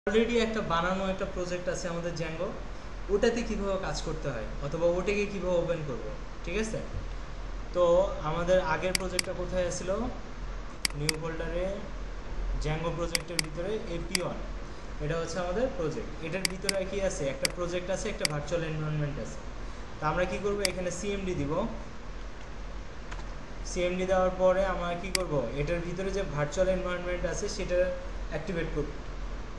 Already একটা বানানো একটা প্রজেক্ট আছে আমাদের জ্যাঙ্গো, ওটাতে কীভাবে কাজ করতে হয় অথবা ওটাকে কীভাবে ওপেন করব, ঠিক আছে? তো আমাদের আগের প্রজেক্টটা কোথায় ছিল? নিউ ফোল্ডারে জ্যাঙ্গো প্রজেক্টের ভিতরে AP1, এটা হচ্ছে আমাদের প্রজেক্ট। এটার ভিতরে কি আছে? একটা প্রজেক্ট আছে, একটা ভার্চুয়াল এনভায়রনমেন্ট আছে। তো আমরা কি করব, এখানে সিএমডি দিব। সিএমডি দেওয়ার পরে আমরা কি করব, এটার ভিতরে যে ভার্চুয়াল এনভায়রনমেন্ট আছে সেটা অ্যাক্টিভেট করব।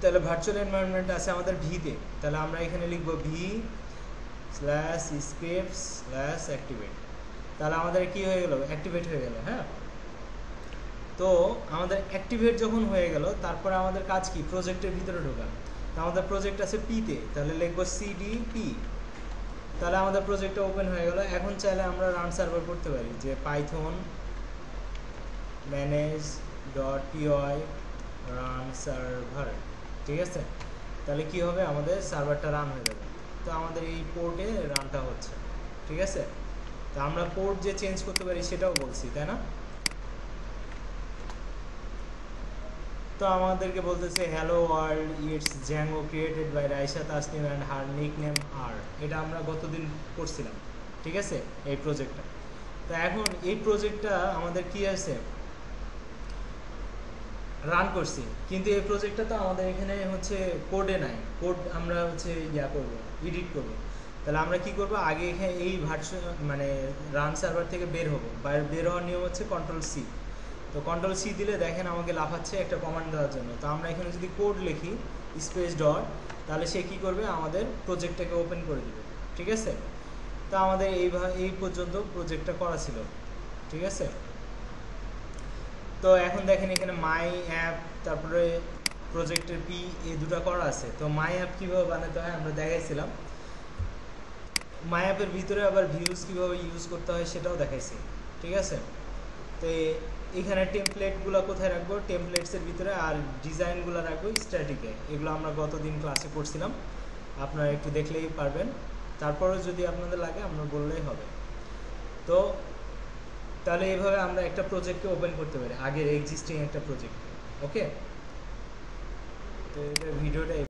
তাহলে ভার্চুয়াল এনভায়রনমেন্ট আছে আমাদের ভিতে, তাহলে আমরা এখানে লিখব v/escape/activate। তাহলে আমাদের কি হয়ে গেল? অ্যাক্টিভেট হয়ে গেল। হ্যাঁ, তো আমাদের অ্যাক্টিভেট যখন হয়ে গেল, তারপরে আমাদের কাজ কি? প্রজেক্টের ভিতরে ঢোকা। তো আমাদের প্রজেক্ট আছে পিতে, তাহলে লিখব cdp। তাহলে আমাদের প্রজেক্টটা ওপেন হয়ে গেল। এখন চাইলে আমরা রান সার্ভার করতে পারি, যে python manage.py রান সার্ভার, ঠিক আছে? তাহলে কি হবে? আমাদের সার্ভারটা রান হয়ে যাবে। তো আমাদের এই পোর্টে রানটা হচ্ছে, ঠিক আছে? তো আমরা পোর্ট যে চেঞ্জ করতে পারি সেটাও বলছি, তাই না? তো আমাদেরকে বলতেছে hello world, it's Django created by Raisa Tasnim and her nick name আর। এটা আমরা গতদিন করছিলাম, ঠিক আছে, এই প্রজেক্টটা। তো এখন এই প্রজেক্টটা আমাদের কি আছে, রান করছি, কিন্তু এই প্রজেক্টটা তো আমাদের এখানে হচ্ছে কোডে নাই। কোড আমরা হচ্ছে করব, এডিট করব। তাহলে আমরা কি করব, আগে এখানে এই ভার্সন মানে রান সার্ভার থেকে বের হব। বের হওয়ার নিয়ম হচ্ছে কন্ট্রোল সি। তো কন্ট্রোল সি দিলে দেখেন আমাকে লাফাচ্ছে একটা কমান্ড দেওয়ার জন্য। তো আমরা এখানে যদি কোড লিখি স্পেস ডট, তাহলে সে কী করবে, আমাদের প্রজেক্টটাকে ওপেন করে দেবে, ঠিক আছে? তো আমাদের এই পর্যন্ত প্রজেক্টটা করা ছিল, ঠিক আছে? তো এখন দেখেন এখানে মাই অ্যাপ, তারপরে প্রজেক্টের পি, এই দুটো করা আছে। তো মাই অ্যাপ কীভাবে বানাতে হয় আমরা দেখাইছিলাম। মাই অ্যাপের ভিতরে আবার ভিউজ কীভাবে ইউজ করতে হয় সেটাও দেখাইছি, ঠিক আছে? তো এখানে টেমপ্লেটগুলো কোথায় রাখবো? টেমপ্লেটসের ভিতরে। আর ডিজাইনগুলো রাখবো স্ট্যাটিকে। এগুলো আমরা গতদিন ক্লাসে করছিলাম, আপনারা একটু দেখলেই পারবেন। তারপরেও যদি আপনাদের লাগে আমরা বললেই হবে। তো তাহলে এইভাবে আমরা একটা প্রজেক্টকে ওপেন করতে পারি, আগের এক্সিস্টিং একটা প্রজেক্ট। ওকে, তো এটা ভিডিওটা